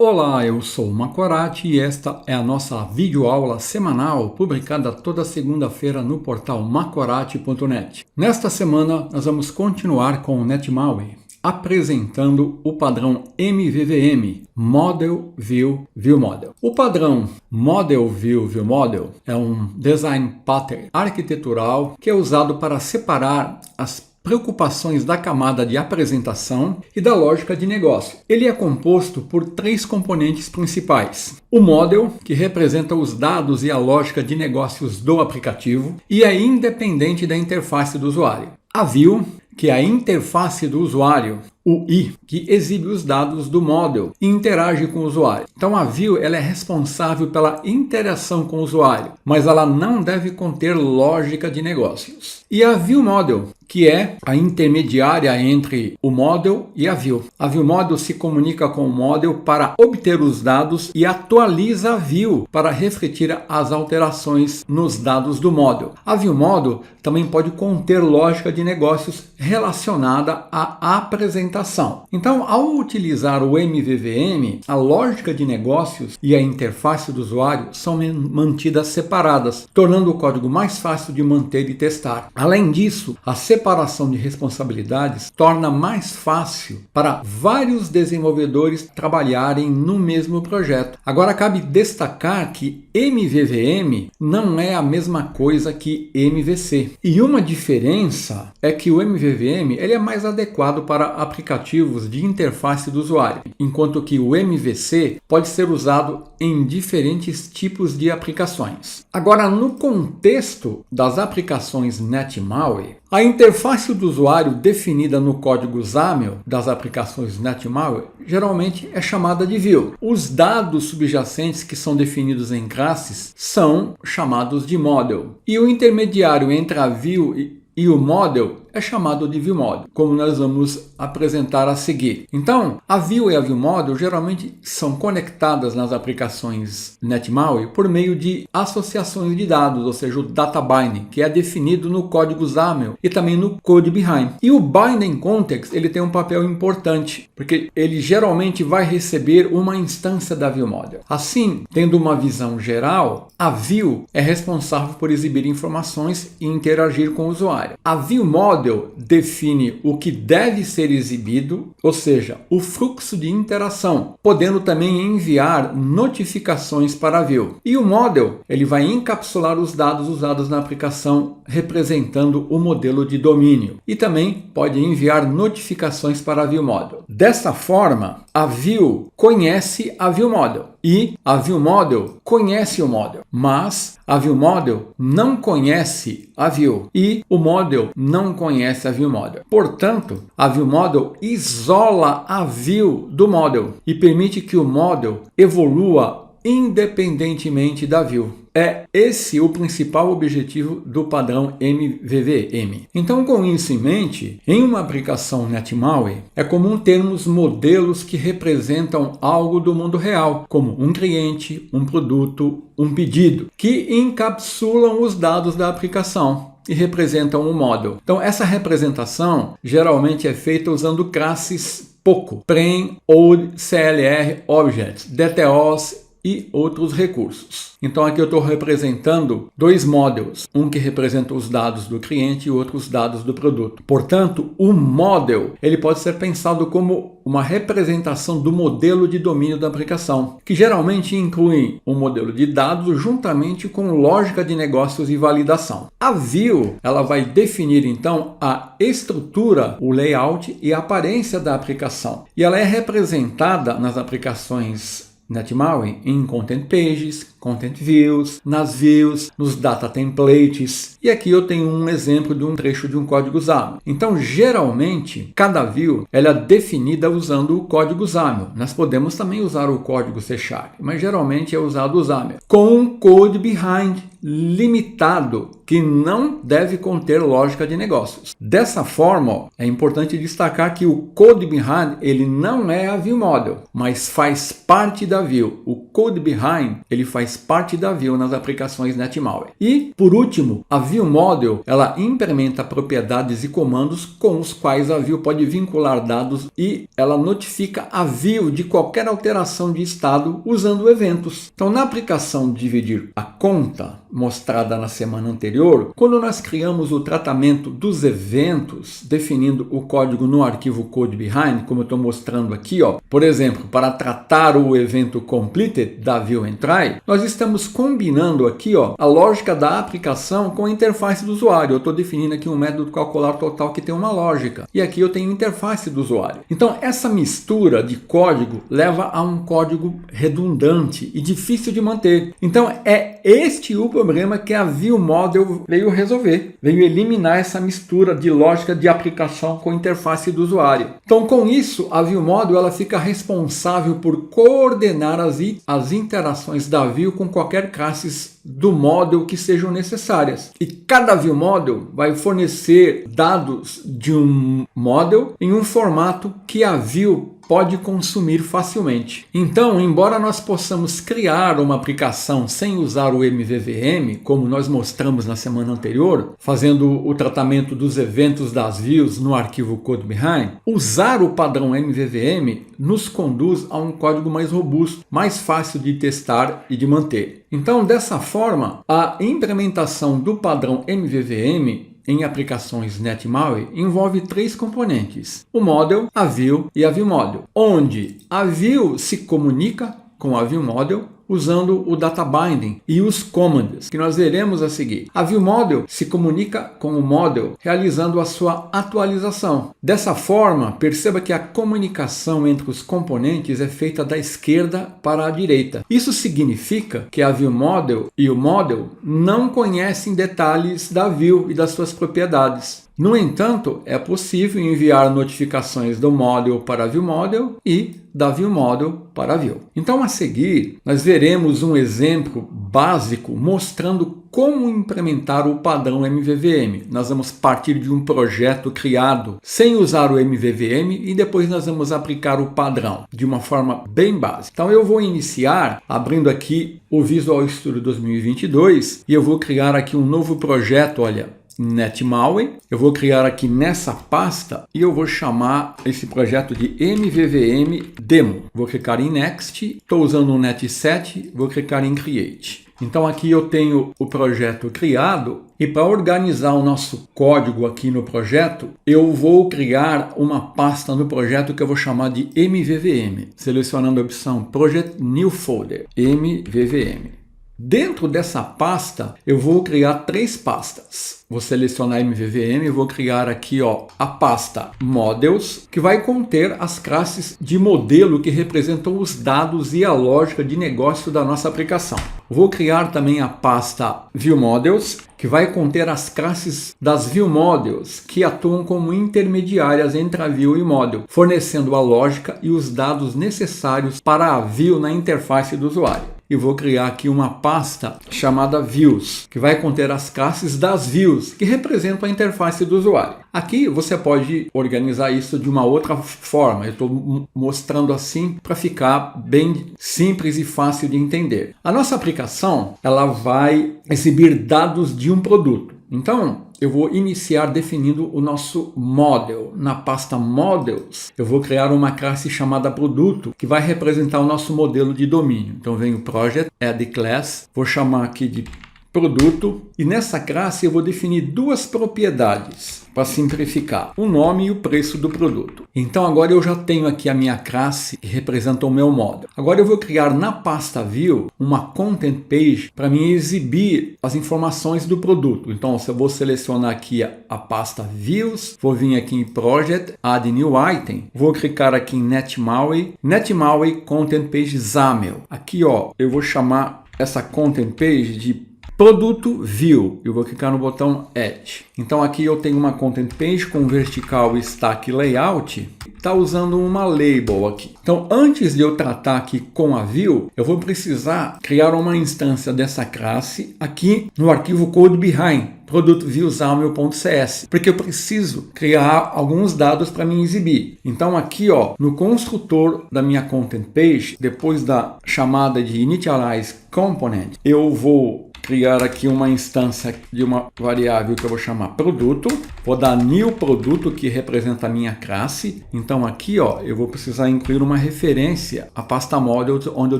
Olá, eu sou o Macorati e esta é a nossa videoaula semanal publicada toda segunda-feira no portal macorati.net. Nesta semana, nós vamos continuar com o NetMaui, apresentando o padrão MVVM, Model View View Model. O padrão Model View View Model é um design pattern arquitetural que é usado para separar as preocupações da camada de apresentação e da lógica de negócio. Ele é composto por três componentes principais. O model, que representa os dados e a lógica de negócios do aplicativo e é independente da interface do usuário. A view, que é a interface do usuário, o I, que exibe os dados do model e interage com o usuário. Então a view ela é responsável pela interação com o usuário, mas ela não deve conter lógica de negócios. E a view model, que é a intermediária entre o model e a view. A view model se comunica com o model para obter os dados e atualiza a view para refletir as alterações nos dados do model. A view model também pode conter lógica de negócios relacionada à apresentação. Então, ao utilizar o MVVM, a lógica de negócios e a interface do usuário são mantidas separadas, tornando o código mais fácil de manter e testar. Além disso, a separação de responsabilidades torna mais fácil para vários desenvolvedores trabalharem no mesmo projeto. Agora, cabe destacar que MVVM não é a mesma coisa que MVC. E uma diferença é que o MVVM ele é mais adequado para aplicativos de interface do usuário, enquanto que o MVC pode ser usado em diferentes tipos de aplicações. Agora, no contexto das aplicações NetMaui, a interface do usuário definida no código XAML das aplicações NetMaui geralmente é chamada de view. Os dados subjacentes que são definidos em classes são chamados de model. E o intermediário entre a view e o model é chamado de view model, como nós vamos apresentar a seguir. Então, a view e a view model geralmente são conectadas nas aplicações NetMaui por meio de associações de dados, ou seja, o data binding, que é definido no código XAML e também no code behind. E o binding context ele tem um papel importante, porque ele geralmente vai receber uma instância da view model. Assim, tendo uma visão geral, a view é responsável por exibir informações e interagir com o usuário. A view model define o que deve ser exibido, ou seja, o fluxo de interação, podendo também enviar notificações para a view. E o model ele vai encapsular os dados usados na aplicação, representando o modelo de domínio. E também pode enviar notificações para a view model. Dessa forma, a view conhece a view model e a view model conhece o model, mas a view model não conhece a view e o model não conhece a view model. Portanto, a view model isola a view do model e permite que o model evolua independentemente da view. É esse o principal objetivo do padrão MVVM. Então, com isso em mente, em uma aplicação NetMaui, é comum termos modelos que representam algo do mundo real, como um cliente, um produto, um pedido, que encapsulam os dados da aplicação e representam um model. Então, essa representação geralmente é feita usando classes POCO, Prem, Old, CLR, Objects, DTOs e outros recursos. Então aqui eu estou representando dois models, um que representa os dados do cliente e outro os dados do produto. Portanto, o model ele pode ser pensado como uma representação do modelo de domínio da aplicação, que geralmente inclui um modelo de dados juntamente com lógica de negócios e validação. A view ela vai definir então a estrutura, o layout e a aparência da aplicação. E ela é representada nas aplicações NetMaui em Content Pages, Content Views, nas Views, nos Data Templates. E aqui eu tenho um exemplo de um trecho de um código XAML. Então, geralmente, cada view ela é definida usando o código XAML. Nós podemos também usar o código C#, mas geralmente é usado o XAML. Com um code behind limitado, que não deve conter lógica de negócios. Dessa forma, é importante destacar que o code behind ele não é a view model, mas faz parte da view. O code behind ele faz faz parte da Vue nas aplicações NetMaui. E, por último, a Vue Model, ela implementa propriedades e comandos com os quais a Vue pode vincular dados e ela notifica a Vue de qualquer alteração de estado usando eventos. Então, na aplicação Dividir a Conta, mostrada na semana anterior, quando nós criamos o tratamento dos eventos, definindo o código no arquivo CodeBehind, como eu estou mostrando aqui, ó, por exemplo, para tratar o evento completed da Vue Entry, nós estamos combinando aqui, ó, a lógica da aplicação com a interface do usuário. Eu estou definindo aqui um método calcular total que tem uma lógica, e aqui eu tenho interface do usuário. Então, essa mistura de código leva a um código redundante e difícil de manter. Então, é este o problema que a Vue Model veio resolver, veio eliminar essa mistura de lógica de aplicação com interface do usuário. Então, com isso, a Vue Model ela fica responsável por coordenar as interações da Vue com qualquer classes do model que sejam necessárias. E cada Vue Model vai fornecer dados de um model em um formato que a Vue pode consumir facilmente. Então, embora nós possamos criar uma aplicação sem usar o MVVM, como nós mostramos na semana anterior, fazendo o tratamento dos eventos das views no arquivo CodeBehind, usar o padrão MVVM nos conduz a um código mais robusto, mais fácil de testar e de manter. Então, dessa forma, a implementação do padrão MVVM em aplicações NetMaui envolve três componentes: o Model, a Vue e a Vue Model, onde a Vue se comunica com a Vue Model usando o data binding e os commands, que nós veremos a seguir. A Vue Model se comunica com o Model realizando a sua atualização. Dessa forma, perceba que a comunicação entre os componentes é feita da esquerda para a direita. Isso significa que a Vue Model e o Model não conhecem detalhes da Vue e das suas propriedades. No entanto, é possível enviar notificações do Model para a Vue Model e da Vue Model para a Vue. Então, a seguir, nós veremos um exemplo básico mostrando como implementar o padrão MVVM. Nós vamos partir de um projeto criado sem usar o MVVM e depois nós vamos aplicar o padrão de uma forma bem básica. Então, eu vou iniciar abrindo aqui o Visual Studio 2022 e eu vou criar aqui um novo projeto, olha, NetMaui. Eu vou criar aqui nessa pasta e eu vou chamar esse projeto de MVVM Demo. Vou clicar em Next, estou usando o Net7, vou clicar em Create. Então aqui eu tenho o projeto criado e para organizar o nosso código aqui no projeto, eu vou criar uma pasta no projeto que eu vou chamar de MVVM, selecionando a opção Project New Folder, MVVM. Dentro dessa pasta, eu vou criar três pastas. Vou selecionar MVVM e vou criar aqui, ó, a pasta Models, que vai conter as classes de modelo que representam os dados e a lógica de negócio da nossa aplicação. Vou criar também a pasta Vue Models, que vai conter as classes das Vue Models, que atuam como intermediárias entre a Vue e o Model, fornecendo a lógica e os dados necessários para a Vue na interface do usuário. E vou criar aqui uma pasta chamada Views, que vai conter as classes das Views, que representam a interface do usuário. Aqui você pode organizar isso de uma outra forma. Eu estou mostrando assim para ficar bem simples e fácil de entender. A nossa aplicação ela vai exibir dados de um produto. Então, eu vou iniciar definindo o nosso model. Na pasta Models, eu vou criar uma classe chamada Produto, que vai representar o nosso modelo de domínio. Então, venho Project, Add Class, vou chamar aqui de Produto, e nessa classe eu vou definir duas propriedades, para simplificar, o nome e o preço do produto. Então agora eu já tenho aqui a minha classe que representa o meu model. Agora eu vou criar na pasta Vue uma Content Page para me exibir as informações do produto. Então eu vou selecionar aqui a pasta Views, vou vir aqui em Project, Add New Item, vou clicar aqui em NetMaui, NetMaui Content Page XAML. Aqui ó, eu vou chamar essa Content Page de Produto Vue, eu vou clicar no botão Add. Então aqui eu tenho uma Content Page com vertical stack layout, está usando uma label aqui. Então antes de eu tratar aqui com a Vue, eu vou precisar criar uma instância dessa classe aqui no arquivo CodeBehind, produto viewxaml.cs, porque eu preciso criar alguns dados para me exibir. Então aqui, ó, no construtor da minha content page, depois da chamada de initialize component, eu vou criar aqui uma instância de uma variável que eu vou chamar produto, vou dar new produto, que representa a minha classe. Então aqui, ó, eu vou precisar incluir uma referência à pasta models onde eu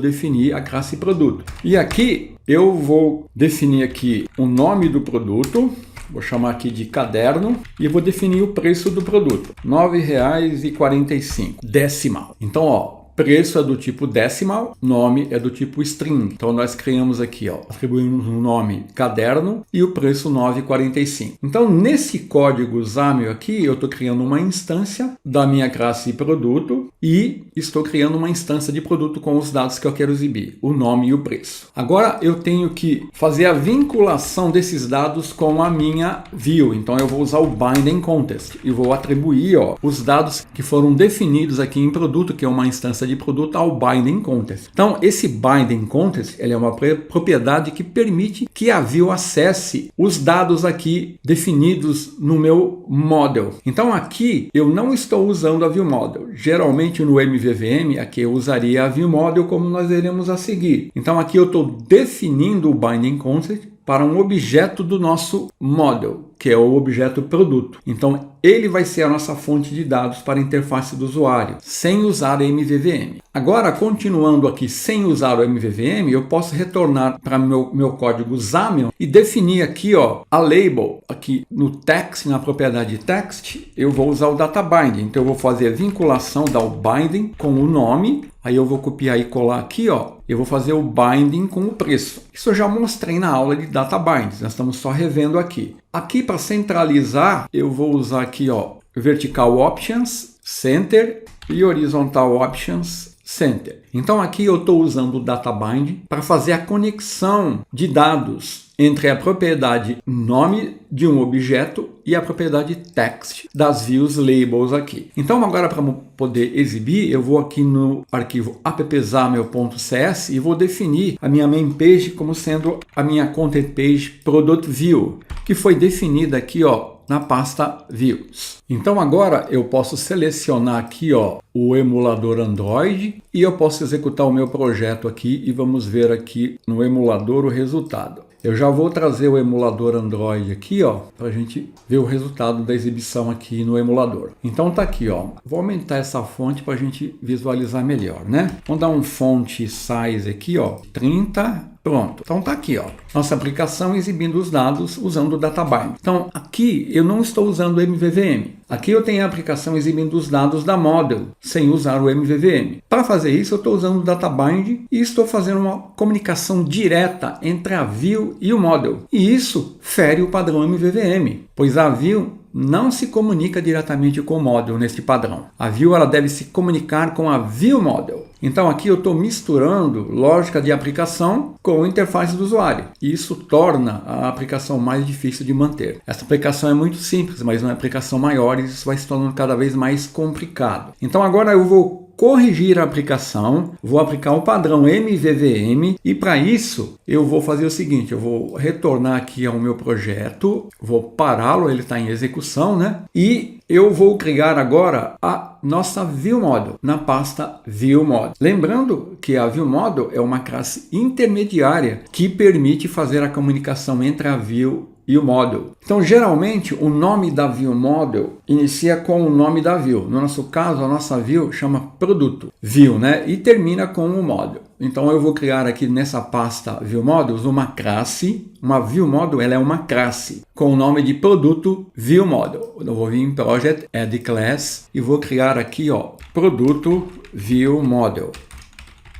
defini a classe produto. E aqui eu vou definir aqui o nome do produto, vou chamar aqui de caderno, e vou definir o preço do produto, R$ 9,45, decimal. Então, ó, preço é do tipo decimal, nome é do tipo string. Então nós criamos aqui, ó, atribuímos um nome caderno e o preço 9,45. Então nesse código XAML aqui eu estou criando uma instância da minha classe produto e estou criando uma instância de produto com os dados que eu quero exibir, o nome e o preço. Agora eu tenho que fazer a vinculação desses dados com a minha view. Então eu vou usar o binding context e vou atribuir, ó, os dados que foram definidos aqui em produto, que é uma instância de produto, ao binding context. Então esse binding context, ele é uma propriedade que permite que a view acesse os dados aqui definidos no meu model. Então aqui eu não estou usando a view model. Geralmente no MVVM aqui eu usaria a view model, como nós veremos a seguir. Então aqui eu estou definindo o binding context para um objeto do nosso model, que é o objeto produto. Então ele vai ser a nossa fonte de dados para a interface do usuário, sem usar MVVM. Agora, continuando aqui sem usar o MVVM, eu posso retornar para meu código XAML e definir aqui, ó, a label. Aqui no text, na propriedade text, eu vou usar o data binding. Então eu vou fazer a vinculação da binding com o nome. Aí eu vou copiar e colar aqui, ó. Eu vou fazer o binding com o preço. Isso eu já mostrei na aula de data binding. Nós estamos só revendo aqui. Aqui para centralizar, eu vou usar aqui, ó, vertical options, center e horizontal options, center. Então aqui eu estou usando o data binding para fazer a conexão de dados entre a propriedade nome de um objeto e a propriedade text das views labels aqui. Então agora, para poder exibir, eu vou aqui no arquivo appxaml.cs e vou definir a minha main page como sendo a minha content page product view, que foi definida aqui, ó, na pasta views. Então agora eu posso selecionar aqui, ó, o emulador Android e eu posso executar o meu projeto aqui e vamos ver aqui no emulador o resultado. Eu já vou trazer o emulador Android aqui, ó, para a gente ver o resultado da exibição aqui no emulador. Então tá aqui, ó. Vou aumentar essa fonte para a gente visualizar melhor, né? Vamos dar um font size aqui, ó, 30. Pronto, então tá aqui, ó, nossa aplicação exibindo os dados usando o data binding. Então aqui eu não estou usando o MVVM. Aqui eu tenho a aplicação exibindo os dados da model, sem usar o MVVM. Para fazer isso eu estou usando o data binding e estou fazendo uma comunicação direta entre a view e o model. E isso fere o padrão MVVM, pois a view não se comunica diretamente com o model neste padrão. A view ela deve se comunicar com a view model. Então aqui eu estou misturando lógica de aplicação com a interface do usuário. E isso torna a aplicação mais difícil de manter. Essa aplicação é muito simples, mas uma aplicação maior e isso vai se tornando cada vez mais complicado. Então agora eu vou corrigir a aplicação, vou aplicar o padrão MVVM e para isso eu vou fazer o seguinte, eu vou retornar aqui ao meu projeto, vou pará-lo, ele está em execução, né? E eu vou criar agora a nossa ViewModel na pasta ViewModel. Lembrando que a ViewModel é uma classe intermediária que permite fazer a comunicação entre a View e o model. Então, geralmente, o nome da view model inicia com o nome da view. No nosso caso, a nossa view chama produto view, né? E termina com o model. Então, eu vou criar aqui nessa pasta view models uma classe. Uma view model, ela é uma classe com o nome de produto view model. Eu vou vir em project, add class e vou criar aqui, ó, produto view model.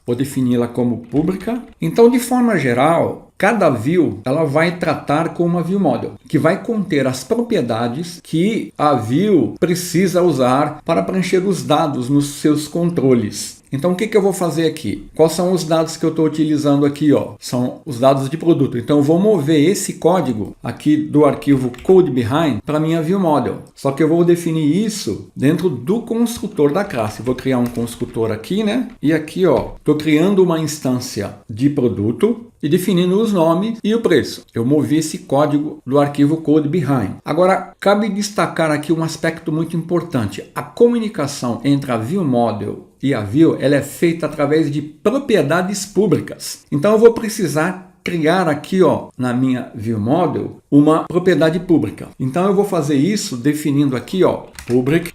Vou defini-la como pública. Então, de forma geral, cada view ela vai tratar com uma view model, que vai conter as propriedades que a view precisa usar para preencher os dados nos seus controles. Então, o que eu vou fazer aqui? Quais são os dados que eu estou utilizando aqui? Ó? São os dados de produto. Então, eu vou mover esse código aqui do arquivo CodeBehind para a minha ViewModel. Só que eu vou definir isso dentro do construtor da classe. Vou criar um construtor aqui, né? E aqui, ó, estou criando uma instância de produto. e definindo os nomes e o preço. Eu movi esse código do arquivo code behind. Agora, cabe destacar aqui um aspecto muito importante. A comunicação entre a ViewModel e a View, ela é feita através de propriedades públicas. Então eu vou precisar criar aqui, na minha ViewModel, uma propriedade pública. Então eu vou fazer isso definindo aqui, public,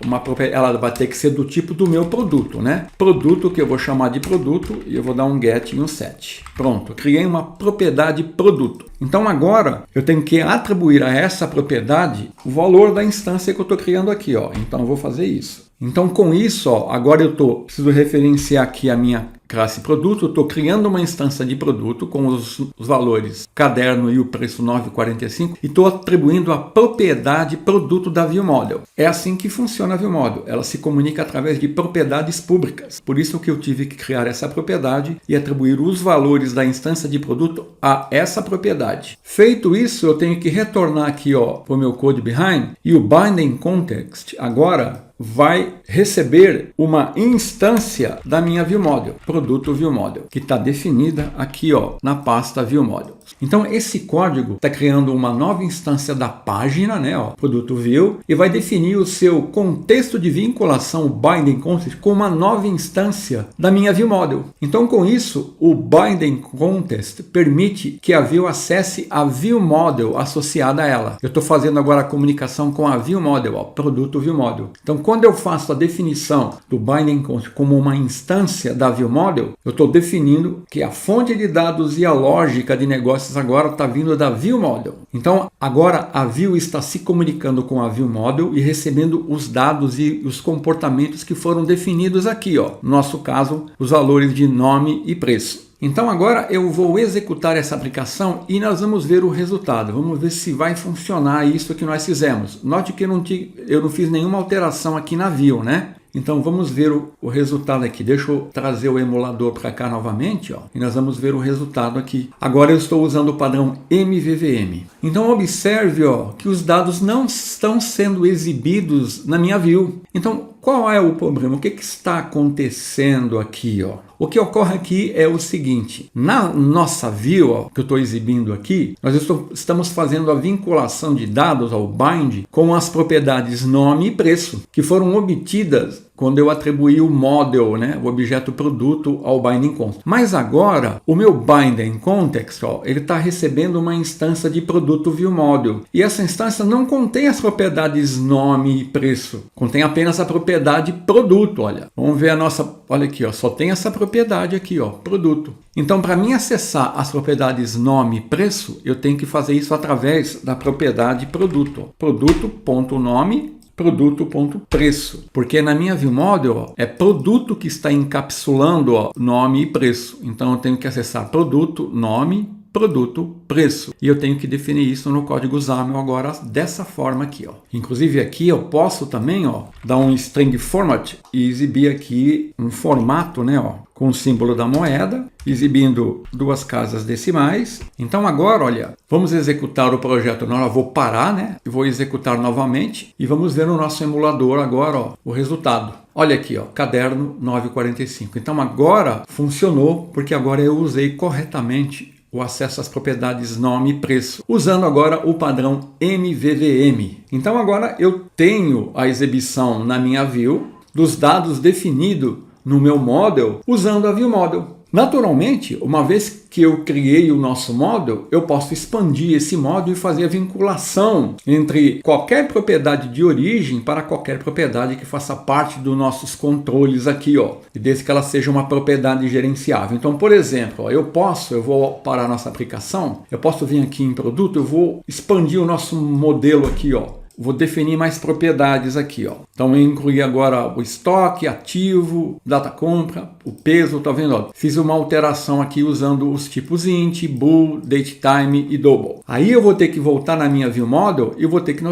ela vai ter que ser do tipo do meu produto, né? Produto, que eu vou chamar de produto, e eu vou dar um get e um set. Pronto, criei uma propriedade produto. Então agora eu tenho que atribuir a essa propriedade o valor da instância que eu estou criando aqui, Então eu vou fazer isso. Então com isso, agora eu preciso referenciar aqui a minha classe produto, eu estou criando uma instância de produto com os valores caderno e o preço 9,45 e estou atribuindo a propriedade produto da ViewModel. É assim que funciona a ViewModel, ela se comunica através de propriedades públicas. Por isso que eu tive que criar essa propriedade e atribuir os valores da instância de produto a essa propriedade. Feito isso, eu tenho que retornar aqui para o meu code behind e o binding context agora vai receber uma instância da minha ViewModel, produto ViewModel, que está definida aqui na pasta ViewModel. Então esse código está criando uma nova instância da página, né, produto View, e vai definir o seu contexto de vinculação, o binding context, com uma nova instância da minha ViewModel. Então com isso, o binding context permite que a View acesse a ViewModel associada a ela. Eu estou fazendo agora a comunicação com a ViewModel, produto ViewModel. Então quando eu faço a definição do binding context como uma instância da ViewModel, eu estou definindo que a fonte de dados e a lógica de negócios agora está vindo da ViewModel. Então agora a View está se comunicando com a ViewModel e recebendo os dados e os comportamentos que foram definidos aqui, no nosso caso, os valores de nome e preço. Então agora eu vou executar essa aplicação e nós vamos ver o resultado. Vamos ver se vai funcionar isso que nós fizemos. Note que eu não fiz nenhuma alteração aqui na View, né? Então vamos ver o resultado aqui. Deixa eu trazer o emulador para cá novamente, e nós vamos ver o resultado aqui. Agora eu estou usando o padrão MVVM. Então observe, que os dados não estão sendo exibidos na minha View. Então qual é o problema? O que está acontecendo aqui, O que ocorre aqui é o seguinte: na nossa View, que eu estou exibindo aqui, nós estamos fazendo a vinculação de dados ao bind com as propriedades nome e preço, que foram obtidas quando eu atribuí o model, né, o objeto produto ao binding context. Mas agora, o meu binding context, ele está recebendo uma instância de produto ViewModel. E essa instância não contém as propriedades nome e preço. Contém apenas a propriedade produto, olha. Vamos ver a nossa, olha aqui, só tem essa propriedade aqui, produto. Então, para mim acessar as propriedades nome e preço, eu tenho que fazer isso através da propriedade produto. Produto.nome produto.preço, porque na minha ViewModel é produto que está encapsulando nome e preço. Então eu tenho que acessar produto, nome, produto, preço. E eu tenho que definir isso no código XAML agora dessa forma aqui, Inclusive aqui eu posso também, dar um string format e exibir aqui um formato, né, com o símbolo da moeda, exibindo duas casas decimais. Então agora, olha, vamos executar o projeto. Não, eu vou parar, né? E vou executar novamente e vamos ver no nosso emulador agora, o resultado. Olha aqui, caderno 9,45. Então agora funcionou, porque agora eu usei corretamente o acesso às propriedades nome e preço, usando agora o padrão MVVM. Então agora eu tenho a exibição na minha View dos dados definidos no meu model usando a ViewModel. Naturalmente, uma vez que eu criei o nosso model, eu posso expandir esse model e fazer a vinculação entre qualquer propriedade de origem para qualquer propriedade que faça parte dos nossos controles aqui, e desde que ela seja uma propriedade gerenciável. Então, por exemplo, eu vou parar a nossa aplicação, eu posso vir aqui em produto, eu vou expandir o nosso modelo aqui, Vou definir mais propriedades aqui, Então eu incluí agora o estoque, ativo, data compra, o peso, tá vendo? Fiz uma alteração aqui usando os tipos int, bool, datetime e double. Aí eu vou ter que voltar na minha ViewModel e vou ter que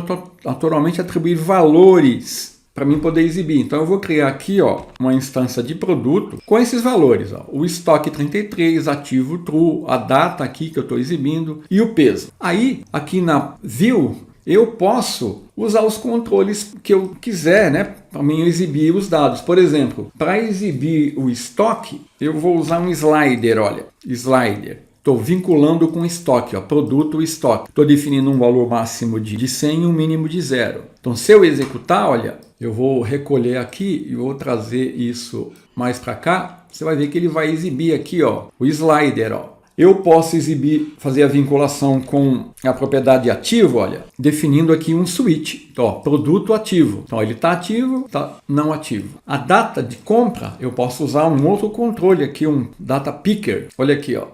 naturalmente atribuir valores para mim poder exibir. Então eu vou criar aqui, uma instância de produto com esses valores, o estoque 33, ativo true, a data aqui que eu estou exibindo e o peso. Aí aqui na View eu posso usar os controles que eu quiser, né, para mim exibir os dados. Por exemplo, para exibir o estoque, eu vou usar um slider, olha, slider. Estou vinculando com estoque, ó, produto e estoque. Estou definindo um valor máximo de 100 e um mínimo de 0. Então, se eu executar, olha, eu vou recolher aqui e vou trazer isso mais para cá. Você vai ver que ele vai exibir aqui, ó, o slider, ó. Eu posso fazer a vinculação com a propriedade ativo, olha, definindo aqui um switch, ó, produto ativo. Então ele está ativo, está não ativo. A data de compra, eu posso usar um outro controle aqui, um data picker. Olha aqui, ó.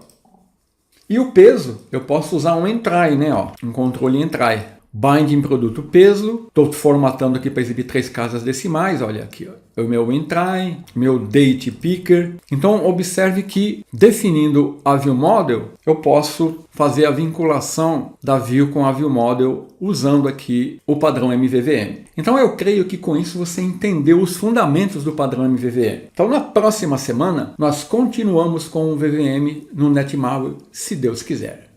E o peso, eu posso usar um entry, né, ó, um controle entry. Binding produto peso, estou formatando aqui para exibir 3 casas decimais, olha aqui, ó, o meu entry, meu date picker. Então observe que definindo a view model, eu posso fazer a vinculação da view com a view model usando aqui o padrão MVVM. Então eu creio que com isso você entendeu os fundamentos do padrão MVVM. Então na próxima semana nós continuamos com o VVM no NetMaui, se Deus quiser.